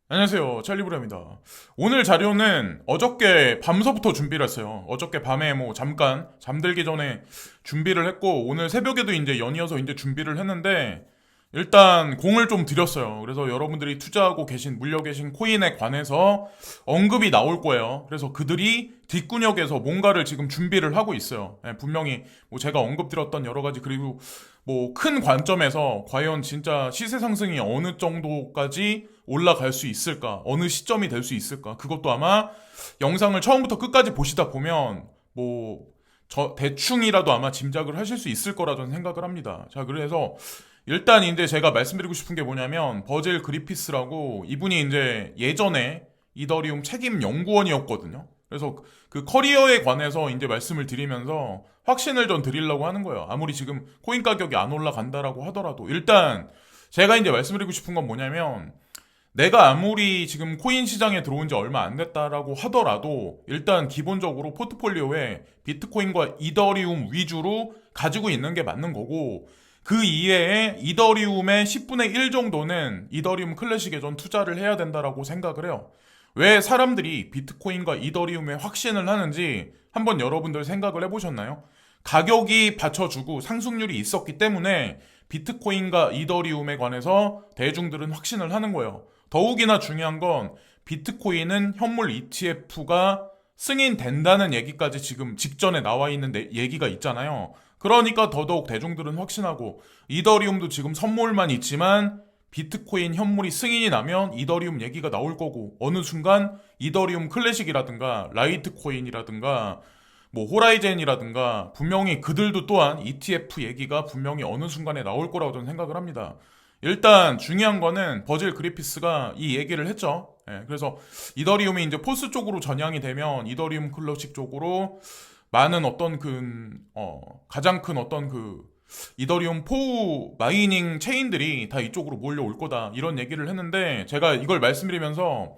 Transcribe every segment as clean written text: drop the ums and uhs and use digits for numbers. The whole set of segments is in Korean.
안녕하세요. 찰리브라입니다. 오늘 자료는 어저께 밤서부터 준비를 했어요. 어저께 밤에 뭐 잠깐 잠들기 전에 준비를 했고 오늘 새벽에도 이제 연이어서 이제 준비를 했는데 일단 공을 좀 들였어요. 그래서 여러분들이 투자하고 계신 물려 계신 코인에 관해서 언급이 나올 거예요. 그래서 그들이 뒷구녕에서 뭔가를 지금 준비를 하고 있어요. 분명히 뭐 제가 언급 드렸던 여러 가지 그리고 뭐 큰 관점에서 과연 진짜 시세 상승이 어느 정도까지 올라갈 수 있을까? 어느 시점이 될 수 있을까? 그것도 아마 영상을 처음부터 끝까지 보시다 보면 뭐 대충이라도 아마 짐작을 하실 수 있을 거라 저는 생각을 합니다. 자, 그래서 일단 이제 제가 말씀드리고 싶은 게 뭐냐면 버질 그리피스라고 이분이 이제 예전에 이더리움 책임 연구원이었거든요. 그래서 그 커리어에 관해서 이제 말씀을 드리면서 확신을 좀 드리려고 하는 거예요. 아무리 지금 코인 가격이 안 올라간다라고 하더라도 일단 제가 이제 말씀드리고 싶은 건 뭐냐면 내가 아무리 지금 코인 시장에 들어온 지 얼마 안 됐다라고 하더라도 일단 기본적으로 포트폴리오에 비트코인과 이더리움 위주로 가지고 있는 게 맞는 거고 그 이외에 이더리움의 10분의 1 정도는 이더리움 클래식에 좀 투자를 해야 된다라고 생각을 해요. 왜 사람들이 비트코인과 이더리움에 확신을 하는지 한번 여러분들 생각을 해보셨나요? 가격이 받쳐주고 상승률이 있었기 때문에 비트코인과 이더리움에 관해서 대중들은 확신을 하는 거예요. 더욱이나 중요한 건 비트코인은 현물 ETF가 승인된다는 얘기까지 지금 직전에 나와 있는 얘기가 있잖아요. 그러니까 더더욱 대중들은 확신하고 이더리움도 지금 선물만 있지만 비트코인 현물이 승인이 나면 이더리움 얘기가 나올 거고 어느 순간 이더리움 클래식이라든가 라이트코인이라든가 뭐 호라이젠이라든가 분명히 그들도 또한 ETF 얘기가 분명히 어느 순간에 나올 거라고 저는 생각을 합니다. 일단 중요한 거는 버질 그리피스가 이 얘기를 했죠. 그래서 이더리움이 이제 포스 쪽으로 전향이 되면 이더리움 클래식 쪽으로 많은 어떤 가장 큰 어떤 이더리움 포 마이닝 체인들이 다 이쪽으로 몰려올 거다 이런 얘기를 했는데 제가 이걸 말씀드리면서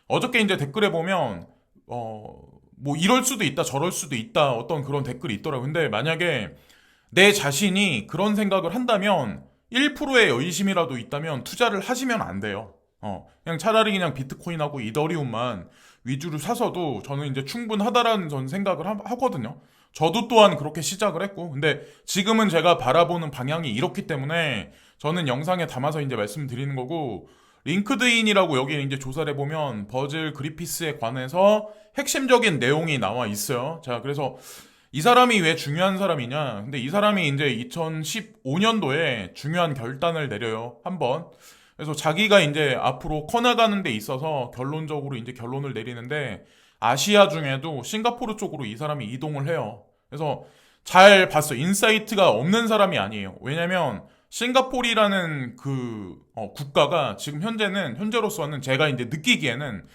어저께 이제 댓글에 보면 뭐 이럴 수도 있다 저럴 수도 있다 어떤 그런 댓글이 있더라고요. 근데 만약에 내 자신이 그런 생각을 한다면 1%의 의심이라도 있다면 투자를 하시면 안 돼요. 그냥 차라리 그냥 비트코인하고 이더리움만 위주로 사서도 저는 이제 충분하다라는 전 생각을 하거든요. 저도 또한 그렇게 시작을 했고, 근데 지금은 제가 바라보는 방향이 이렇기 때문에 저는 영상에 담아서 이제 말씀드리는 거고, 링크드인이라고 여기 이제 조사를 해보면 버질 그리피스에 관해서 핵심적인 내용이 나와 있어요. 자, 그래서 이 사람이 왜 중요한 사람이냐? 근데 이 사람이 이제 2015년도에 중요한 결단을 내려요. 한번. 그래서 자기가 이제 앞으로 커나가는 데 있어서 결론적으로 이제 결론을 내리는데 아시아 중에도 싱가포르 쪽으로 이 사람이 이동을 해요. 그래서 잘 봤어. 인사이트가 없는 사람이 아니에요. 왜냐면 싱가포르라는 국가가 지금 현재로서는 제가 이제 느끼기에는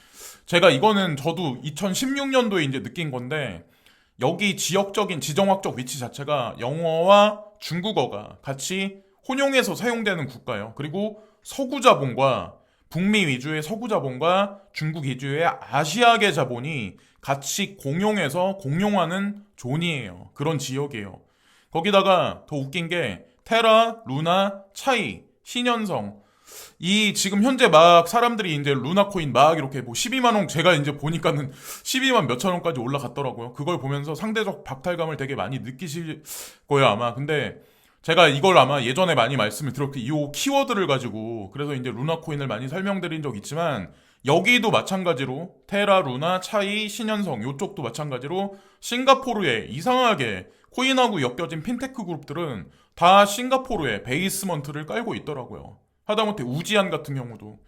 제가 이거는 저도 2016년도에 이제 느낀 건데 여기 지역적인 지정학적 위치 자체가 영어와 중국어가 같이 혼용해서 사용되는 국가예요. 그리고 서구 자본과 북미 위주의 서구 자본과 중국 위주의 아시아계 자본이 같이 공용해서 공용하는 존이에요. 그런 지역이에요. 거기다가 더 웃긴 게 테라, 루나, 차이, 신현성 이 지금 현재 막 사람들이 이제 루나코인 막 이렇게 뭐 12만 원 제가 이제 보니까는 12만 몇천 원까지 올라갔더라고요. 그걸 보면서 상대적 박탈감을 되게 많이 느끼실 거예요 아마. 근데 제가 이걸 아마 예전에 많이 말씀을 드렸고 이 키워드를 가지고 그래서 이제 루나코인을 많이 설명드린 적 있지만 여기도 마찬가지로 테라, 루나, 차이, 신현성 요쪽도 마찬가지로 싱가포르에 이상하게 코인하고 엮여진 핀테크 그룹들은 다 싱가포르에 베이스먼트를 깔고 있더라고요. 하다못해 우지안 같은 경우도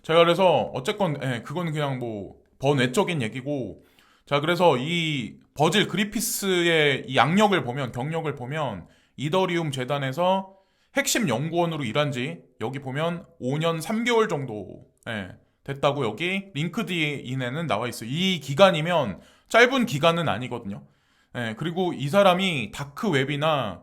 제가 그래서 어쨌건 그거는 그냥 뭐 번외적인 얘기고 자 그래서 이 버질 그리피스의 이 양력을 보면 경력을 보면 이더리움 재단에서 핵심 연구원으로 일한 지 여기 보면 5년 3개월 정도 됐다고 여기 링크드인에는 나와 있어요. 이 기간이면 짧은 기간은 아니거든요. 그리고 이 사람이 다크웹이나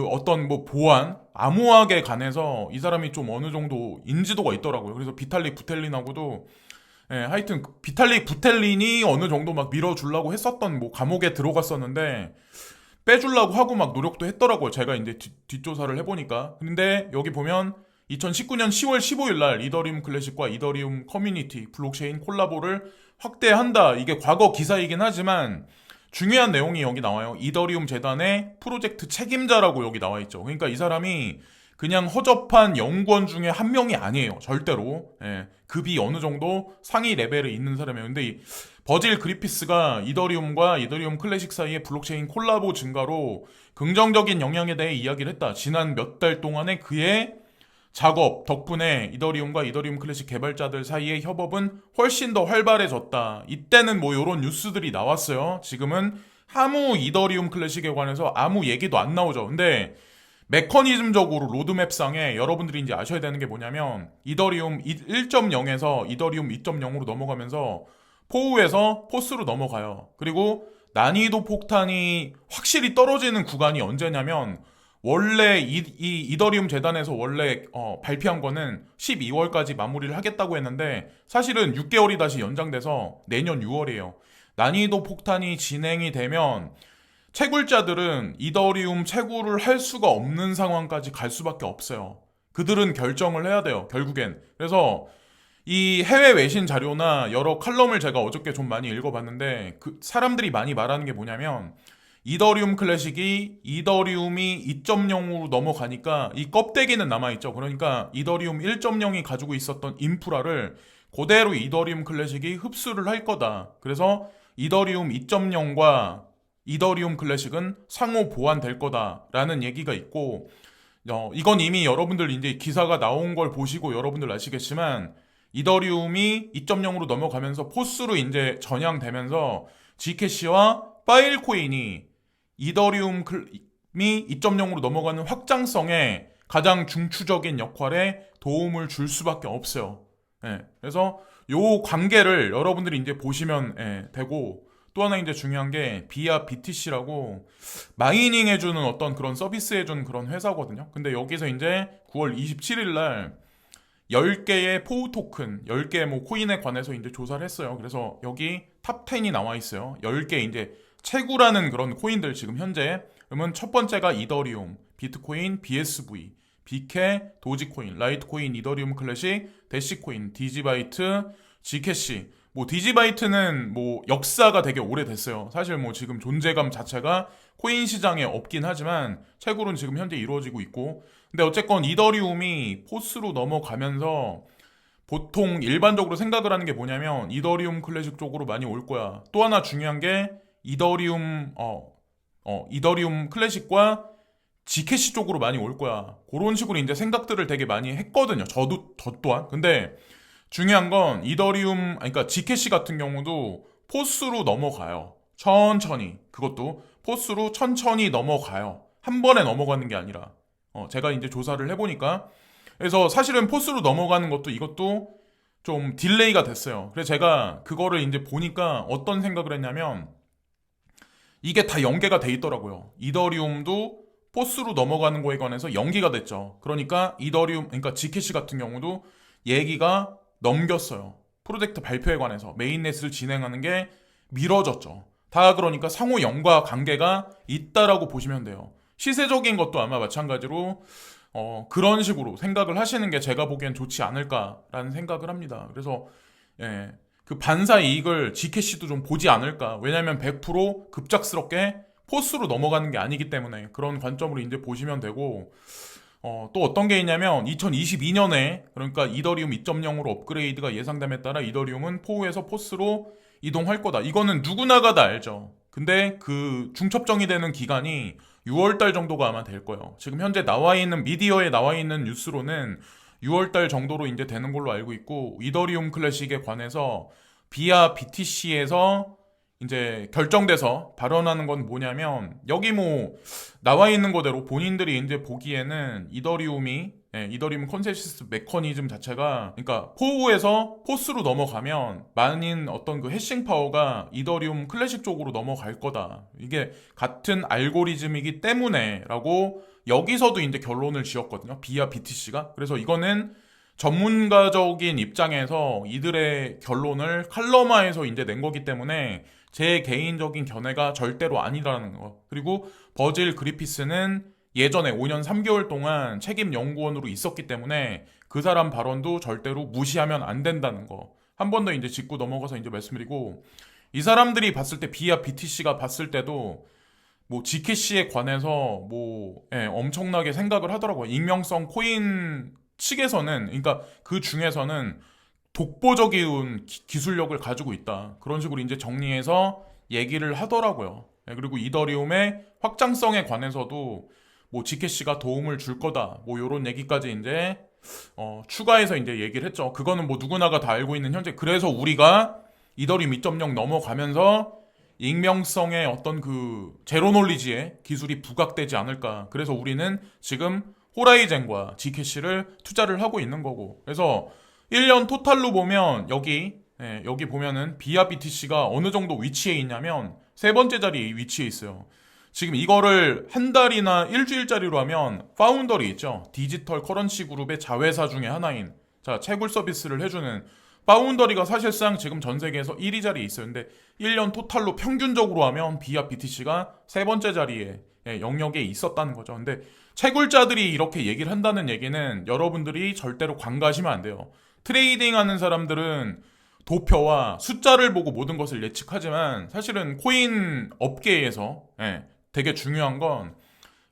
어떤 뭐 보안, 암호학에 관해서 이 사람이 좀 어느 정도 인지도가 있더라고요. 그래서 비탈릭 부텔린하고도 하여튼 비탈릭 부텔린이 어느 정도 막 밀어주려고 했었던 뭐 감옥에 들어갔었는데 빼주려고 하고 막 노력도 했더라고요. 제가 이제 뒷조사를 해보니까. 근데 여기 보면 2019년 10월 15일 날 이더리움 클래식과 이더리움 커뮤니티 블록체인 콜라보를 확대한다. 이게 과거 기사이긴 하지만 중요한 내용이 여기 나와요. 이더리움 재단의 프로젝트 책임자라고 여기 나와 있죠. 그러니까 이 사람이 그냥 허접한 연구원 중에 한 명이 아니에요. 절대로. 예, 급이 어느 정도 상위 레벨에 있는 사람이에요. 근데 이 버질 그리피스가 이더리움과 이더리움 클래식 사이의 블록체인 콜라보 증가로 긍정적인 영향에 대해 이야기를 했다. 지난 몇 달 동안의 그의 작업 덕분에 이더리움과 이더리움 클래식 개발자들 사이의 협업은 훨씬 더 활발해졌다. 이때는 뭐 이런 뉴스들이 나왔어요. 지금은 아무 이더리움 클래식에 관해서 아무 얘기도 안 나오죠. 근데 메커니즘적으로 로드맵상에 여러분들이 이제 아셔야 되는 게 뭐냐면 이더리움 1.0에서 이더리움 2.0으로 넘어가면서 포우에서 포스로 넘어가요. 그리고 난이도 폭탄이 확실히 떨어지는 구간이 언제냐면 원래 이 이더리움 재단에서 원래 발표한 거는 12월까지 마무리를 하겠다고 했는데 사실은 6개월이 다시 연장돼서 내년 6월이에요. 난이도 폭탄이 진행이 되면 채굴자들은 이더리움 채굴을 할 수가 없는 상황까지 갈 수밖에 없어요. 그들은 결정을 해야 돼요, 결국엔. 그래서 이 해외 외신 자료나 여러 칼럼을 제가 어저께 좀 많이 읽어봤는데 그 사람들이 많이 말하는 게 뭐냐면 이더리움 클래식이 이더리움이 2.0으로 넘어가니까 이 껍데기는 남아있죠. 그러니까 이더리움 1.0이 가지고 있었던 인프라를 그대로 이더리움 클래식이 흡수를 할 거다. 그래서 이더리움 2.0과 이더리움 클래식은 상호 보완될 거다라는 얘기가 있고 이건 이미 여러분들 이제 기사가 나온 걸 보시고 여러분들 아시겠지만 이더리움이 2.0으로 넘어가면서 포스로 이제 전향되면서 G캐시와 파일코인이 이더리움이 2.0으로 넘어가는 확장성에 가장 중추적인 역할에 도움을 줄 수밖에 없어요. 예, 그래서 요 관계를 여러분들이 이제 보시면 되고 또 하나 이제 중요한 게 비아 BTC라고 마이닝 해주는 어떤 그런 서비스 해주는 그런 회사거든요. 근데 여기서 이제 9월 27일 날 10개의 포우 토큰, 10개의 뭐 코인에 관해서 이제 조사를 했어요. 그래서 여기 탑 10이 나와 있어요. 10개 이제 채굴하는 그런 코인들 지금 현재. 그러면 첫 번째가 이더리움, 비트코인, BSV, 비케, 도지코인, 라이트코인, 이더리움 클래식, 대시코인, 디지바이트, 지캐시. 뭐 디지바이트는 뭐 역사가 되게 오래됐어요. 사실 뭐 지금 존재감 자체가 코인 시장에 없긴 하지만 채굴은 지금 현재 이루어지고 있고 근데 어쨌건 이더리움이 포스로 넘어가면서 보통 일반적으로 생각을 하는 게 뭐냐면 이더리움 클래식 쪽으로 많이 올 거야. 또 하나 중요한 게 이더리움 클래식과 지캐시 쪽으로 많이 올 거야. 그런 식으로 이제 생각들을 되게 많이 했거든요. 저 또한. 근데 중요한 건 그러니까 지캐시 같은 경우도 포스로 넘어가요. 천천히. 그것도 포스로 천천히 넘어가요. 한 번에 넘어가는 게 아니라. 제가 이제 조사를 해보니까. 그래서 사실은 포스로 넘어가는 것도 이것도 좀 딜레이가 됐어요. 그래서 제가 그거를 이제 보니까 어떤 생각을 했냐면 이게 다 연계가 돼 있더라고요. 이더리움도 포스로 넘어가는 거에 관해서 연기가 됐죠. 그러니까 지캐시 같은 경우도 얘기가 넘겼어요. 프로젝트 발표에 관해서 메인넷을 진행하는 게 미뤄졌죠. 다 그러니까 상호 연과 관계가 있다라고 보시면 돼요. 시세적인 것도 아마 마찬가지로 그런 식으로 생각을 하시는 게 제가 보기엔 좋지 않을까라는 생각을 합니다. 그래서 그 반사 이익을 G캐시도 좀 보지 않을까. 왜냐면 100% 급작스럽게 포스로 넘어가는 게 아니기 때문에 그런 관점으로 이제 보시면 되고 또 어떤 게 있냐면 2022년에 그러니까 이더리움 2.0으로 업그레이드가 예상됨에 따라 이더리움은 포우에서 포스로 이동할 거다. 이거는 누구나가 다 알죠. 근데 그 중첩정이 되는 기간이 6월달 정도가 아마 될 거예요. 지금 현재 미디어에 나와 있는 뉴스로는 6월달 정도로 이제 되는 걸로 알고 있고 이더리움 클래식에 관해서 비아 BTC에서 이제 결정돼서 발언하는 건 뭐냐면 여기 뭐 나와 있는 거대로 본인들이 이제 보기에는 이더리움 컨센서스 메커니즘 자체가 그러니까 포우에서 포스로 넘어가면 많은 어떤 그 해싱 파워가 이더리움 클래식 쪽으로 넘어갈 거다. 이게 같은 알고리즘이기 때문에라고 여기서도 이제 결론을 지었거든요. 비아 BTC가. 그래서 이거는 전문가적인 입장에서 이들의 결론을 칼럼화해서 이제 낸 거기 때문에 제 개인적인 견해가 절대로 아니라는 거. 그리고 버질 그리피스는 예전에 5년 3개월 동안 책임 연구원으로 있었기 때문에 그 사람 발언도 절대로 무시하면 안 된다는 거. 한 번 더 이제 짚고 넘어가서 이제 말씀드리고, 이 사람들이 봤을 때, 비아 BTC가 봤을 때도 뭐 GKC에 관해서 뭐 엄청나게 생각을 하더라고요. 익명성 코인 측에서는, 그러니까 그 중에서는 독보적인 기술력을 가지고 있다. 그런 식으로 이제 정리해서 얘기를 하더라고요. 그리고 이더리움의 확장성에 관해서도 뭐 GKC가 도움을 줄 거다. 뭐 요런 얘기까지 이제 추가해서 이제 얘기를 했죠. 그거는 뭐 누구나가 다 알고 있는 현재. 그래서 우리가 이더리움 2.0 넘어가면서 익명성의 어떤 그 제로 놀리지에 기술이 부각되지 않을까. 그래서 우리는 지금 호라이젠과 GKC를 투자를 하고 있는 거고. 그래서 1년 토탈로 보면 여기 보면은 비아 BTC가 어느 정도 위치에 있냐면 세 번째 자리에 위치해 있어요. 지금 이거를 한 달이나 일주일짜리로 하면 파운더리 있죠. 디지털 커런시 그룹의 자회사 중에 하나인 채굴 서비스를 해주는 파운더리가 사실상 지금 전 세계에서 1위 자리에 있어요. 근데 1년 토탈로 평균적으로 하면 비아 BTC가 세 번째 자리에 영역에 있었다는 거죠. 근데 채굴자들이 이렇게 얘기를 한다는 얘기는 여러분들이 절대로 관가하시면 안 돼요. 트레이딩 하는 사람들은 도표와 숫자를 보고 모든 것을 예측하지만 사실은 코인 업계에서 되게 중요한 건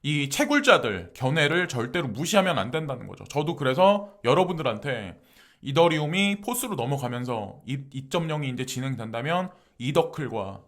이 채굴자들 견해를 절대로 무시하면 안 된다는 거죠. 저도 그래서 여러분들한테 이더리움이 포스로 넘어가면서 2.0이 이제 진행된다면 이더클과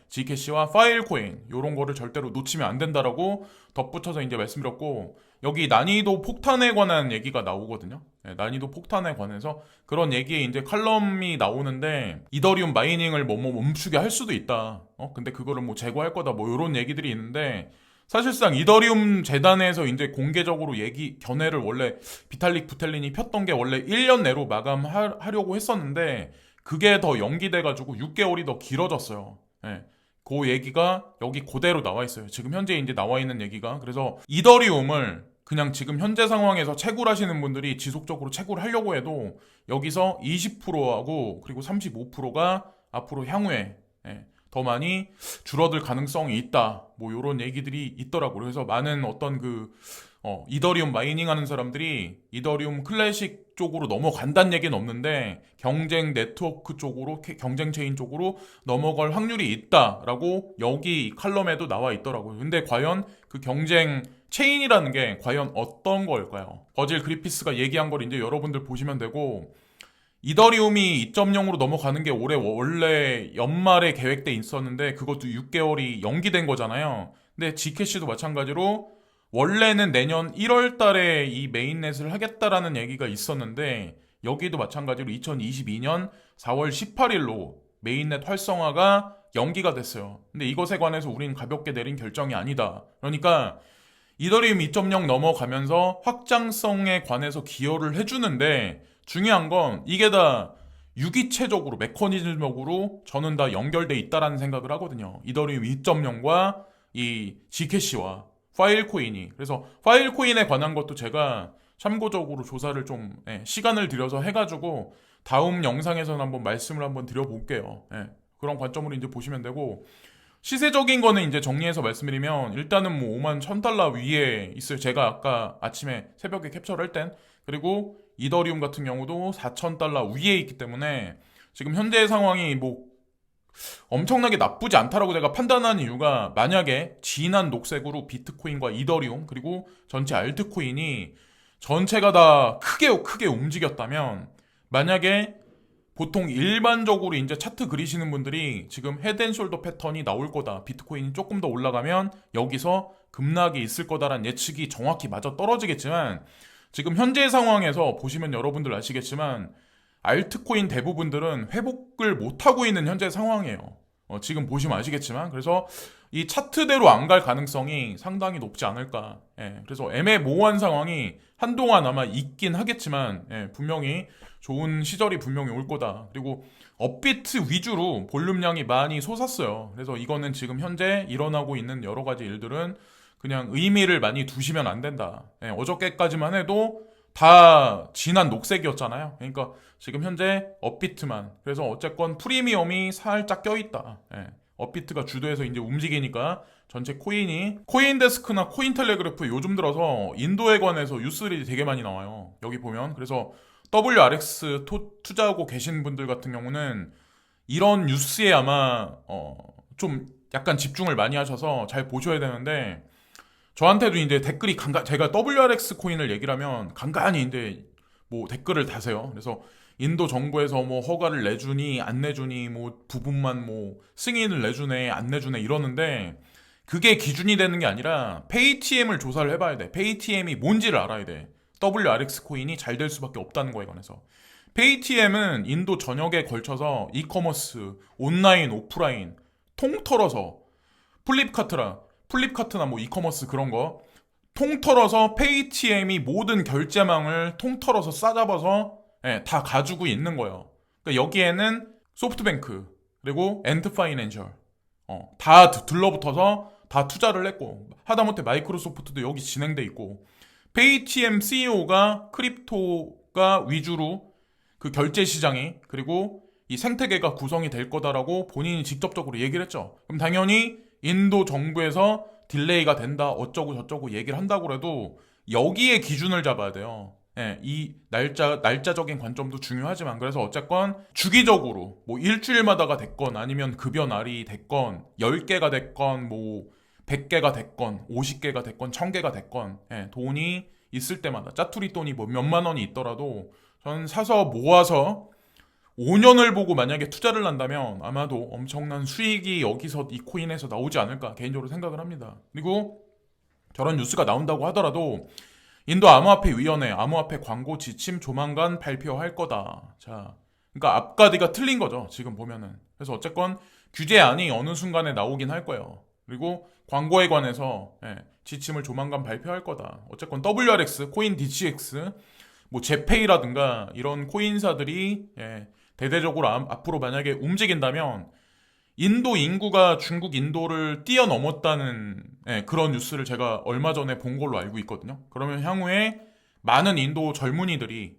GKC와 파일코인 이런 거를 절대로 놓치면 안 된다라고 덧붙여서 이제 말씀드렸고, 여기 난이도 폭탄에 관한 얘기가 나오거든요. 난이도 폭탄에 관해서 그런 얘기에 이제 칼럼이 나오는데 이더리움 마이닝을 뭐 멈추게 할 수도 있다. 근데 그거를 뭐 제거할 거다. 뭐 이런 얘기들이 있는데, 사실상 이더리움 재단에서 이제 공개적으로 견해를 원래 비탈릭 부텔린이 폈던 게 원래 1년 내로 마감하려고 했었는데 그게 더 연기돼가지고 6개월이 더 길어졌어요. 그 얘기가 여기 그대로 나와 있어요. 지금 현재 이제 나와 있는 얘기가. 그래서 이더리움을 그냥 지금 현재 상황에서 채굴하시는 분들이 지속적으로 채굴하려고 해도 여기서 20%하고 그리고 35%가 앞으로 향후에 더 많이 줄어들 가능성이 있다. 뭐 요런 얘기들이 있더라고요. 그래서 많은 어떤 이더리움 마이닝 하는 사람들이 이더리움 클래식 쪽으로 넘어간다는 얘기는 없는데 경쟁 네트워크 쪽으로, 경쟁 체인 쪽으로 넘어갈 확률이 있다라고 여기 칼럼에도 나와 있더라고요. 근데 과연 그 경쟁 체인이라는 게 과연 어떤 걸까요? 버질 그리피스가 얘기한 걸 이제 여러분들 보시면 되고, 이더리움이 2.0으로 넘어가는 게 올해 원래 연말에 계획돼 있었는데 그것도 6개월이 연기된 거잖아요. 근데 GKC도 마찬가지로 원래는 내년 1월 달에 이 메인넷을 하겠다라는 얘기가 있었는데 여기도 마찬가지로 2022년 4월 18일로 메인넷 활성화가 연기가 됐어요. 근데 이것에 관해서 우리는 가볍게 내린 결정이 아니다. 그러니까 이더리움 2.0 넘어가면서 확장성에 관해서 기여를 해주는데, 중요한 건 이게 다 유기체적으로 메커니즘적으로 저는 다 연결돼 있다라는 생각을 하거든요. 이더리움 2.0과 이 GKC와 파일코인이. 그래서 파일코인에 관한 것도 제가 참고적으로 조사를 좀 시간을 들여서 해가지고 다음 영상에서는 한번 말씀을 한번 드려볼게요. 그런 관점으로 이제 보시면 되고, 시세적인 거는 이제 정리해서 말씀드리면 일단은 뭐 5만 1000달러 위에 있어요. 제가 아까 아침에 새벽에 캡처를 할 땐. 그리고 이더리움 같은 경우도 4000달러 위에 있기 때문에 지금 현재 상황이 뭐 엄청나게 나쁘지 않다라고 제가 판단하는 이유가, 만약에 진한 녹색으로 비트코인과 이더리움 그리고 전체 알트코인이 전체가 다 크게 움직였다면, 만약에 보통 일반적으로 이제 차트 그리시는 분들이 지금 헤드앤숄더 패턴이 나올 거다, 비트코인이 조금 더 올라가면 여기서 급락이 있을 거다라는 예측이 정확히 맞아 떨어지겠지만, 지금 현재 상황에서 보시면 여러분들 아시겠지만 알트코인 대부분들은 회복을 못하고 있는 현재 상황이에요. 지금 보시면 아시겠지만. 그래서 이 차트대로 안 갈 가능성이 상당히 높지 않을까. 그래서 애매모호한 상황이 한동안 아마 있긴 하겠지만 분명히 좋은 시절이 분명히 올 거다. 그리고 업비트 위주로 볼륨량이 많이 솟았어요. 그래서 이거는 지금 현재 일어나고 있는 여러 가지 일들은 그냥 의미를 많이 두시면 안 된다. 어저께까지만 해도 다 진한 녹색이었잖아요. 그러니까 지금 현재 업비트만. 그래서 어쨌건 프리미엄이 살짝 껴있다. 업비트가 주도해서 이제 움직이니까 전체 코인데스크나 코인텔레그래프 요즘 들어서 인도에 관해서 뉴스들이 되게 많이 나와요. 여기 보면. 그래서 WRX 투자하고 계신 분들 같은 경우는 이런 뉴스에 아마 좀 약간 집중을 많이 하셔서 잘 보셔야 되는데, 저한테도 이제 댓글이 제가 WRX 코인을 얘기를 하면 간간히 이제 뭐 댓글을 다세요. 그래서 인도 정부에서 뭐 허가를 내주니 안 내주니 뭐 부분만 뭐 승인을 내주네 안 내주네 이러는데, 그게 기준이 되는 게 아니라 페이티엠을 조사를 해봐야 돼. 페이티엠이 뭔지를 알아야 돼. WRX 코인이 잘 될 수밖에 없다는 거에 관해서. 페이티엠은 인도 전역에 걸쳐서 이커머스, 온라인, 오프라인 통털어서 플립카트나 뭐 이커머스 그런 거 통털어서 페이티엠이 모든 결제망을 통털어서 싸잡아서 다 가지고 있는 거예요. 그러니까 여기에는 소프트뱅크 그리고 엔드파이낸셜 다 들러붙어서 다 투자를 했고, 하다못해 마이크로소프트도 여기 진행돼 있고, 페이티엠 CEO가 크립토가 위주로 그 결제 시장이 그리고 이 생태계가 구성이 될 거다라고 본인이 직접적으로 얘기를 했죠. 그럼 당연히 인도 정부에서 딜레이가 된다 어쩌고 저쩌고 얘기를 한다고 해도 여기에 기준을 잡아야 돼요. 이 날짜적인 관점도 중요하지만, 그래서 어쨌건 주기적으로 뭐 일주일마다가 됐건 아니면 급여 날이 됐건 10개가 됐건 뭐 100개가 됐건 50개가 됐건 1000개가 됐건 돈이 있을 때마다 짜투리 돈이 뭐 몇만 원이 있더라도 저는 사서 모아서 5년을 보고 만약에 투자를 한다면 아마도 엄청난 수익이 여기서 이 코인에서 나오지 않을까 개인적으로 생각을 합니다. 그리고 저런 뉴스가 나온다고 하더라도 인도 암호화폐위원회 암호화폐 광고 지침 조만간 발표할 거다. 자, 그러니까 앞가디가 틀린 거죠. 지금 보면은. 그래서 어쨌건 규제안이 어느 순간에 나오긴 할 거예요. 그리고 광고에 관해서 지침을 조만간 발표할 거다. 어쨌건 WRX, 코인 DCX, 뭐 제페이라든가 이런 코인사들이 대대적으로 앞으로 만약에 움직인다면 인도 인구가 중국 인도를 뛰어넘었다는 그런 뉴스를 제가 얼마 전에 본 걸로 알고 있거든요. 그러면 향후에 많은 인도 젊은이들이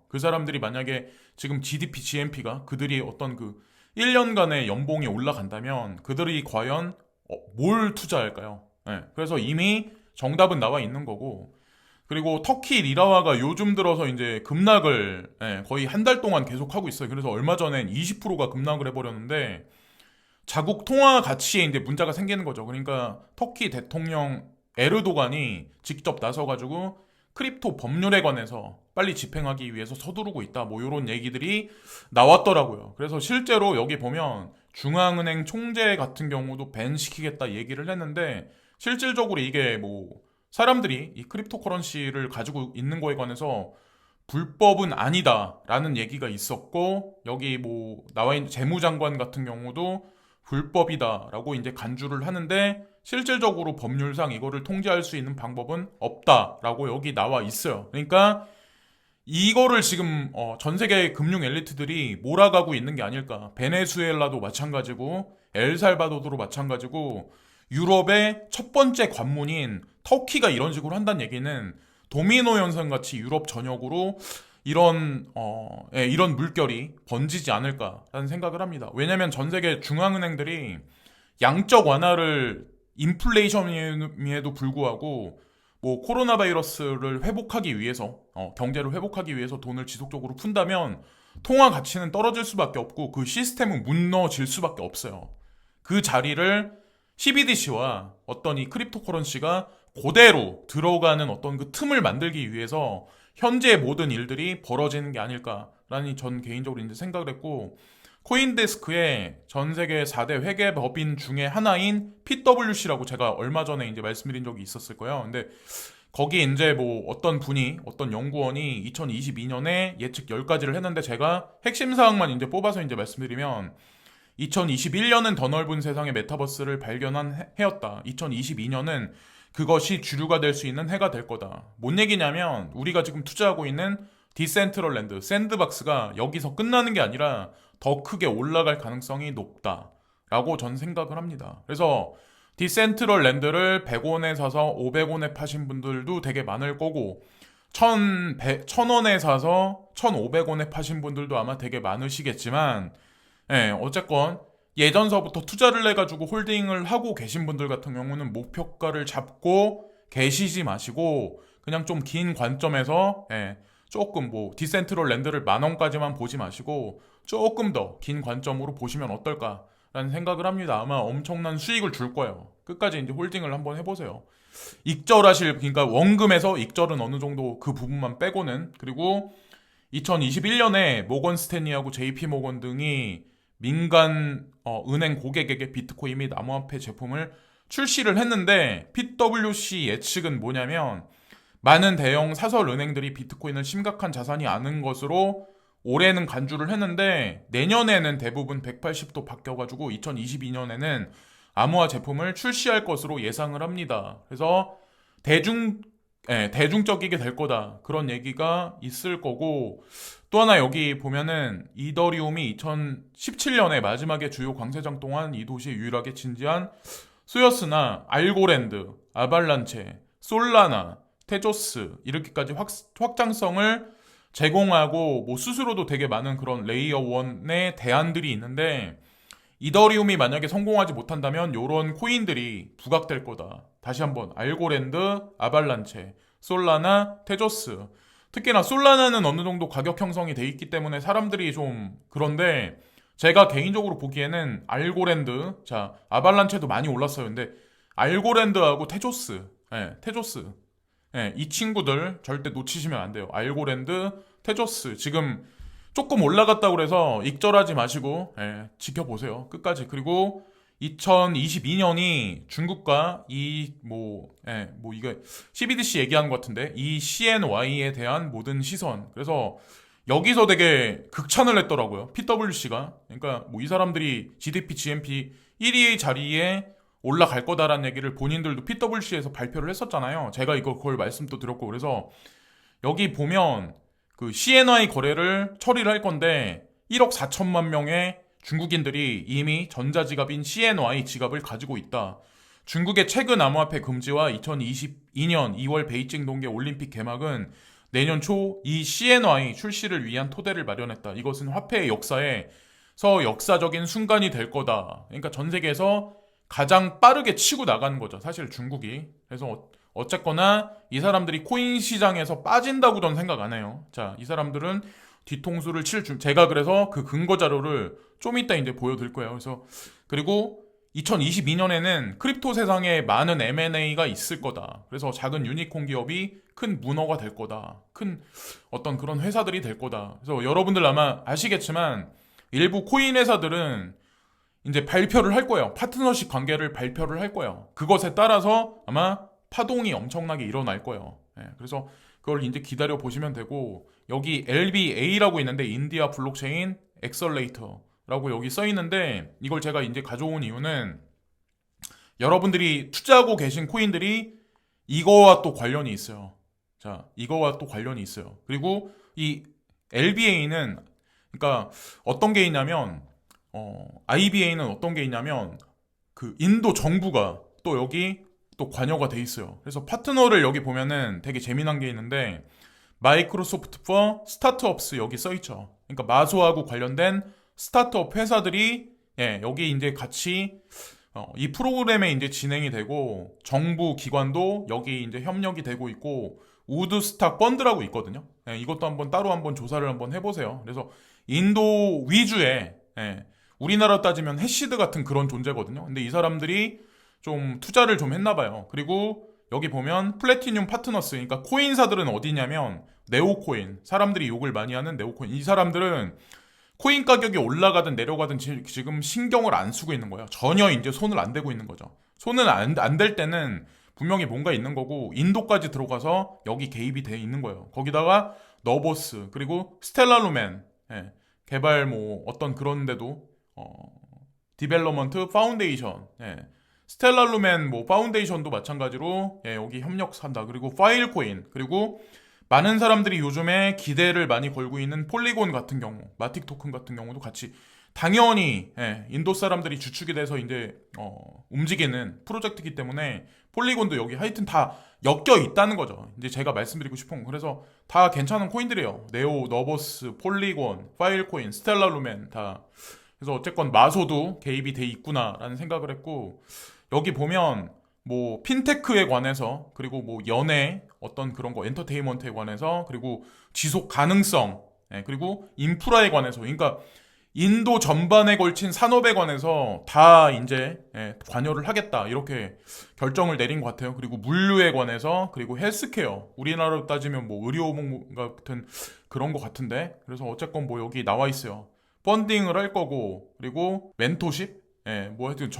그 사람들이 만약에 지금 GDP, GNP가 그들이 어떤 그 1년간의 연봉이 올라간다면 그들이 과연 뭘 투자할까요? 그래서 이미 정답은 나와 있는 거고, 그리고 터키 리라화가 요즘 들어서 이제 급락을 거의 한 달 동안 계속 하고 있어요. 그래서 얼마 전엔 20%가 급락을 해버렸는데 자국 통화 가치에 이제 문제가 생기는 거죠. 그러니까 터키 대통령 에르도간이 직접 나서가지고 크립토 법률에 관해서 빨리 집행하기 위해서 서두르고 있다. 뭐 이런 얘기들이 나왔더라고요. 그래서 실제로 여기 보면 중앙은행 총재 같은 경우도 밴시키겠다 얘기를 했는데, 실질적으로 이게 뭐 사람들이 이 크립토 커런시를 가지고 있는 거에 관해서 불법은 아니다라는 얘기가 있었고, 여기 뭐 나와 있는 재무장관 같은 경우도 불법이다라고 이제 간주를 하는데, 실질적으로 법률상 이거를 통제할 수 있는 방법은 없다라고 여기 나와 있어요. 그러니까 이거를 지금 전 세계 금융 엘리트들이 몰아가고 있는 게 아닐까. 베네수엘라도 마찬가지고 엘살바도르도 마찬가지고 유럽의 첫 번째 관문인 터키가 이런 식으로 한다는 얘기는 도미노 현상 같이 유럽 전역으로 이런 물결이 번지지 않을까라는 생각을 합니다. 왜냐하면 전 세계 중앙은행들이 양적 완화를 인플레이션임에도 불구하고 뭐 코로나 바이러스를 회복하기 위해서 경제를 회복하기 위해서 돈을 지속적으로 푼다면 통화 가치는 떨어질 수밖에 없고 그 시스템은 무너질 수밖에 없어요. 그 자리를 CBDC와 어떤 이 크립토커런시가 그대로 들어가는 어떤 그 틈을 만들기 위해서 현재의 모든 일들이 벌어지는 게 아닐까라는 전 개인적으로 이제 생각을 했고, 코인데스크의 전 세계 4대 회계 법인 중에 하나인 PwC라고 제가 얼마 전에 이제 말씀드린 적이 있었을 거예요. 근데 거기 이제 뭐 어떤 연구원이 2022년에 예측 10가지를 했는데, 제가 핵심 사항만 이제 뽑아서 이제 말씀드리면 2021년은 더 넓은 세상의 메타버스를 발견한 해였다. 2022년은 그것이 주류가 될 수 있는 해가 될 거다. 뭔 얘기냐면 우리가 지금 투자하고 있는 디센트럴랜드, 샌드박스가 여기서 끝나는 게 아니라 더 크게 올라갈 가능성이 높다라고 전 생각을 합니다. 그래서 디센트럴랜드를 100원에 사서 500원에 파신 분들도 되게 많을 거고, 1000원에 사서 1500원에 파신 분들도 아마 되게 많으시겠지만, 어쨌건 예전서부터 투자를 해가지고 홀딩을 하고 계신 분들 같은 경우는 목표가를 잡고 계시지 마시고 그냥 좀 긴 관점에서 조금 뭐 디센트럴 랜드를 10,000원까지만 보지 마시고 조금 더 긴 관점으로 보시면 어떨까라는 생각을 합니다. 아마 엄청난 수익을 줄 거예요. 끝까지 이제 홀딩을 한번 해보세요. 익절하실, 그러니까 원금에서 익절은 어느 정도 그 부분만 빼고는. 그리고 2021년에 모건 스탠리하고 JP 모건 등이 민간 은행 고객에게 비트코인 및 암호화폐 제품을 출시를 했는데, PwC 예측은 뭐냐면 많은 대형 사설 은행들이 비트코인을 심각한 자산이 아닌 것으로 올해는 간주를 했는데, 내년에는 대부분 180도 바뀌어가지고 2022년에는 암호화 제품을 출시할 것으로 예상을 합니다. 그래서 대중적이게 될 거다, 그런 얘기가 있을 거고, 또 하나 여기 보면은 이더리움이 2017년에 마지막에 주요 광세장 동안 이 도시에 유일하게 진지한 소여스나 알고랜드, 아발란체, 솔라나, 테조스 이렇게까지 확장성을 제공하고 뭐 스스로도 되게 많은 그런 레이어 1의 대안들이 있는데, 이더리움이 만약에 성공하지 못한다면 이런 코인들이 부각될 거다. 다시 한번 알고랜드, 아발란체, 솔라나, 테조스. 특히나 솔라나는 어느 정도 가격 형성이 돼 있기 때문에 사람들이 좀 그런데, 제가 개인적으로 보기에는 알고랜드, 자 아발란체도 많이 올랐어요. 근데 알고랜드하고 테조스, 이 친구들 절대 놓치시면 안 돼요. 알고랜드, 테조스 지금 조금 올라갔다고 그래서 익절하지 마시고 지켜보세요. 끝까지. 그리고 2022년이 중국과 이게 CBDC 얘기하는 것 같은데, 이 CNY에 대한 모든 시선. 그래서 여기서 되게 극찬을 했더라고요. PwC가. 그러니까 뭐 이 사람들이 GDP, GNP 1위 자리에 올라갈 거다라는 얘기를 본인들도 PwC에서 발표를 했었잖아요. 제가 그걸 말씀도 드렸고. 그래서 여기 보면 그 CNY 거래를 처리를 할 건데 1억 4천만 명의 중국인들이 이미 전자지갑인 CNY 지갑을 가지고 있다. 중국의 최근 암호화폐 금지와 2022년 2월 베이징 동계 올림픽 개막은 내년 초 이 CNY 출시를 위한 토대를 마련했다. 이것은 화폐의 역사에서 역사적인 순간이 될 거다. 그러니까 전 세계에서 가장 빠르게 치고 나가는 거죠, 사실 중국이. 그래서 어쨌거나 이 사람들이 코인 시장에서 빠진다고 전 생각 안 해요. 자, 이 사람들은 뒤통수를 제가 그래서 그 근거 자료를 좀 이따 이제 보여드릴 거예요. 그래서 그리고 2022년에는 크립토 세상에 많은 M&A가 있을 거다. 그래서 작은 유니콘 기업이 큰 문어가 될 거다. 큰 어떤 그런 회사들이 될 거다. 그래서 여러분들 아마 아시겠지만 일부 코인 회사들은 이제 발표를 할 거예요. 파트너십 관계를 발표를 할 거예요. 그것에 따라서 아마 파동이 엄청나게 일어날 거예요. 그래서 그걸 이제 기다려 보시면 되고, 여기 LBA라고 있는데 인디아 블록체인 엑셀레이터라고 여기 써 있는데, 이걸 제가 이제 가져온 이유는 여러분들이 투자하고 계신 코인들이 이거와 또 관련이 있어요. 자, 이거와 또 관련이 있어요. 그리고 이 LBA는 그러니까 어떤 게 있냐면 IBA는 어떤 게 있냐면 그 인도 정부가 또 여기 또 관여가 돼 있어요. 그래서 파트너를 여기 보면은 되게 재미난 게 있는데, 마이크로소프트 for 스타트업스 여기 써 있죠. 그러니까 마소하고 관련된 스타트업 회사들이 여기 이제 같이 이 프로그램에 이제 진행이 되고, 정부 기관도 여기 이제 협력이 되고 있고, 우드스탁 펀드라고 있거든요. 이것도 한번 따로 한번 조사를 한번 해보세요. 그래서 인도 위주의 우리나라 따지면 해시드 같은 그런 존재거든요. 근데 이 사람들이 좀 투자를 좀 했나봐요. 그리고 여기 보면 플래티늄 파트너스, 그러니까 코인사들은 어디냐면 네오코인, 사람들이 욕을 많이 하는 네오코인. 이 사람들은 코인 가격이 올라가든 내려가든 지금 신경을 안 쓰고 있는 거예요. 전혀 이제 손을 안 대고 있는 거죠. 손은 안 댈 때는 분명히 뭔가 있는 거고, 인도까지 들어가서 여기 개입이 돼 있는 거예요. 거기다가 너보스, 그리고 스텔라루멘, 개발 뭐 어떤 그런 데도 디벨로먼트 파운데이션, 스텔라루멘 뭐 파운데이션도 마찬가지로 여기 협력한다. 그리고 파일코인, 그리고 많은 사람들이 요즘에 기대를 많이 걸고 있는 폴리곤 같은 경우, 마틱 토큰 같은 경우도 같이 당연히 인도 사람들이 주축이 돼서 이제 움직이는 프로젝트이기 때문에 폴리곤도 여기 하여튼 다 엮여 있다는 거죠. 이제 제가 말씀드리고 싶은 거. 그래서 다 괜찮은 코인들이에요. 네오, 너버스, 폴리곤, 파일코인, 스텔라루멘 다. 그래서 어쨌건 마소도 개입이 돼 있구나라는 생각을 했고, 여기 보면 뭐 핀테크에 관해서, 그리고 뭐 연애, 어떤 그런 거 엔터테인먼트에 관해서, 그리고 지속 가능성, 그리고 인프라에 관해서, 그러니까 인도 전반에 걸친 산업에 관해서 다 이제 관여를 하겠다 이렇게 결정을 내린 것 같아요. 그리고 물류에 관해서, 그리고 헬스케어, 우리나라로 따지면 뭐 의료봉 같은 그런 것 같은데, 그래서 어쨌건 뭐 여기 나와 있어요. 펀딩을 할 거고, 그리고 멘토십, 뭐 하여튼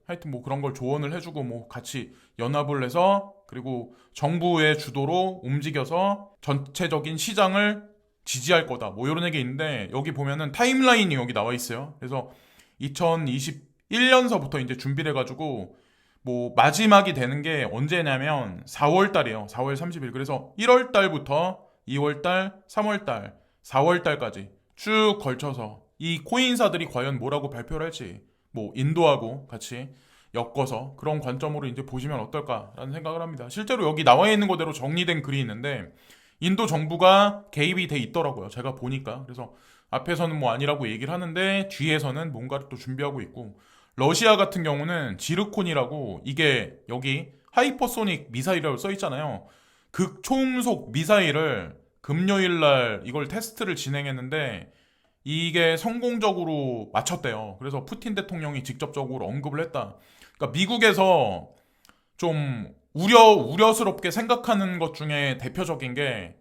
하여튼 뭐 그런 걸 조언을 해주고, 뭐 같이 연합을 해서, 그리고 정부의 주도로 움직여서 전체적인 시장을 지지할 거다. 뭐 이런 얘기 있는데, 여기 보면은 타임라인이 여기 나와 있어요. 그래서 2021년서부터 이제 준비를 해가지고, 뭐 마지막이 되는 게 언제냐면 4월 달이에요. 4월 30일. 그래서 1월 달부터 2월 달, 3월 달, 4월 달까지 쭉 걸쳐서 이 코인사들이 과연 뭐라고 발표를 할지, 뭐 인도하고 같이 엮어서 그런 관점으로 이제 보시면 어떨까라는 생각을 합니다. 실제로 여기 나와 있는 거대로 정리된 글이 있는데, 인도 정부가 개입이 돼 있더라고요. 제가 보니까. 그래서 앞에서는 뭐 아니라고 얘기를 하는데 뒤에서는 뭔가를 또 준비하고 있고, 러시아 같은 경우는 지르콘이라고, 이게 여기 하이퍼소닉 미사일이라고 써 있잖아요. 극초음속 미사일을 금요일 날 이걸 테스트를 진행했는데 이게 성공적으로 마쳤대요. 그래서 푸틴 대통령이 직접적으로 언급을 했다. 그러니까 미국에서 좀 우려스럽게 생각하는 것 중에 대표적인 게,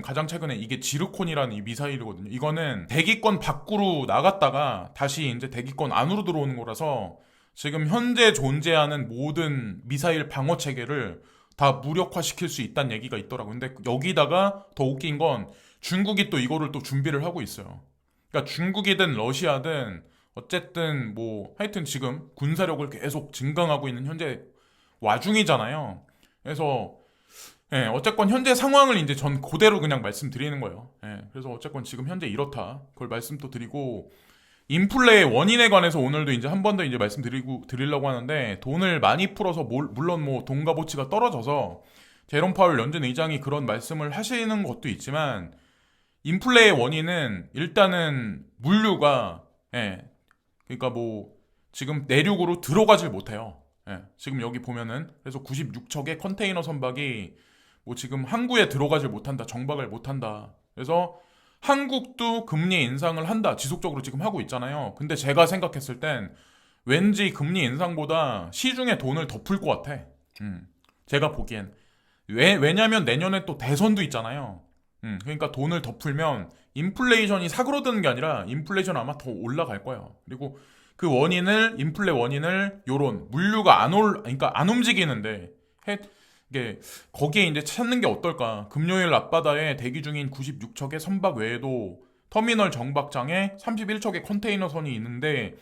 가장 최근에 이게 지르콘이라는 이 미사일이거든요. 이거는 대기권 밖으로 나갔다가 다시 이제 대기권 안으로 들어오는 거라서 지금 현재 존재하는 모든 미사일 방어 체계를 다 무력화시킬 수 있다는 얘기가 있더라고요. 근데 여기다가 더 웃긴 건 중국이 또 이거를 또 준비를 하고 있어요. 그러니까 중국이든 러시아든 어쨌든 뭐 하여튼 지금 군사력을 계속 증강하고 있는 현재 와중이잖아요. 그래서 어쨌건 현재 상황을 이제 전 그대로 그냥 말씀드리는 거예요. 그래서 어쨌건 지금 현재 이렇다. 그걸 말씀도 드리고, 인플레의 원인에 관해서 오늘도 이제 한 번 더 이제 드리려고 하는데, 돈을 많이 풀어서 물론 뭐 돈 값어치가 떨어져서 제롬 파월 연준 의장이 그런 말씀을 하시는 것도 있지만, 인플레의 원인은 일단은 물류가 그러니까 뭐 지금 내륙으로 들어가질 못해요. 지금 여기 보면은 그래서 96척의 컨테이너 선박이 뭐 지금 항구에 들어가질 못한다, 정박을 못한다. 그래서 한국도 금리 인상을 한다, 지속적으로 지금 하고 있잖아요. 근데 제가 생각했을 땐 왠지 금리 인상보다 시중에 돈을 더 풀 것 같아. 제가 보기엔. 왜냐면 내년에 또 대선도 있잖아요. 그러니까 돈을 더 풀면 인플레이션이 사그러드는 게 아니라 인플레이션 아마 더 올라갈 거예요. 그리고 그 인플레 원인을 요런 물류가 그러니까 안 움직이는데 이게 거기에 이제 찾는 게 어떨까? 금요일 앞바다에 대기 중인 96척의 선박 외에도 터미널 정박장에 31척의 컨테이너선이 있는데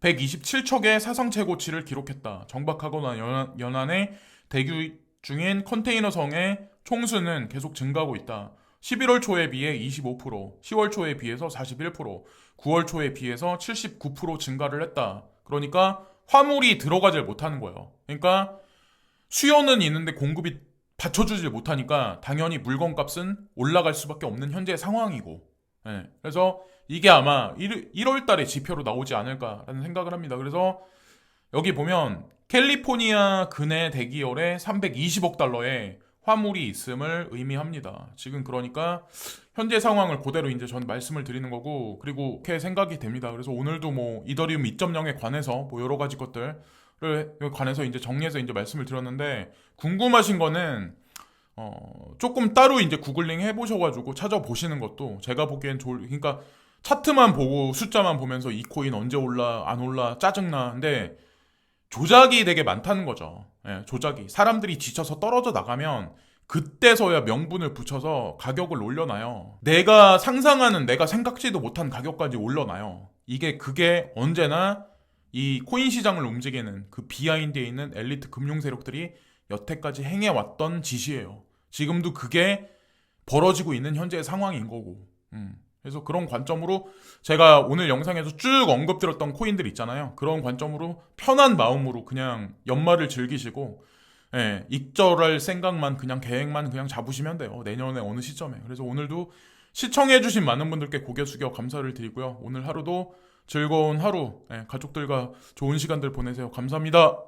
127척의 사상 최고치를 기록했다. 정박하거나 연안에 대기 중인 컨테이너선의 총수는 계속 증가하고 있다. 11월 초에 비해 25%, 10월 초에 비해서 41%, 9월 초에 비해서 79% 증가를 했다. 그러니까 화물이 들어가질 못하는 거예요. 그러니까 수요는 있는데 공급이 받쳐주질 못하니까 당연히 물건값은 올라갈 수밖에 없는 현재 상황이고, 그래서 이게 아마 1월 달에 지표로 나오지 않을까라는 생각을 합니다. 그래서 여기 보면 캘리포니아 근해 대기열에 320억 달러의 화물이 있음을 의미합니다. 지금 그러니까 현재 상황을 그대로 이제 전 말씀을 드리는 거고, 그리고 그렇게 생각이 됩니다. 그래서 오늘도 뭐 이더리움 2.0에 관해서 뭐 여러 가지 것들을 관해서 이제 정리해서 이제 말씀을 드렸는데, 궁금하신 거는 조금 따로 이제 구글링 해보셔가지고 찾아보시는 것도 제가 보기엔 그러니까 차트만 보고 숫자만 보면서 이 코인 언제 올라 안 올라 짜증나. 근데 조작이 되게 많다는 거죠. 조작이. 사람들이 지쳐서 떨어져 나가면 그때서야 명분을 붙여서 가격을 올려놔요. 내가 생각지도 못한 가격까지 올려놔요. 그게 언제나 이 코인 시장을 움직이는 그 비하인드에 있는 엘리트 금융 세력들이 여태까지 행해왔던 짓이에요. 지금도 그게 벌어지고 있는 현재의 상황인 거고. 그래서 그런 관점으로 제가 오늘 영상에서 쭉 언급드렸던 코인들 있잖아요. 그런 관점으로 편한 마음으로 그냥 연말을 즐기시고, 익절할 생각만, 그냥 계획만 그냥 잡으시면 돼요. 내년에 어느 시점에. 그래서 오늘도 시청해주신 많은 분들께 고개 숙여 감사를 드리고요. 오늘 하루도 즐거운 하루, 가족들과 좋은 시간들 보내세요. 감사합니다.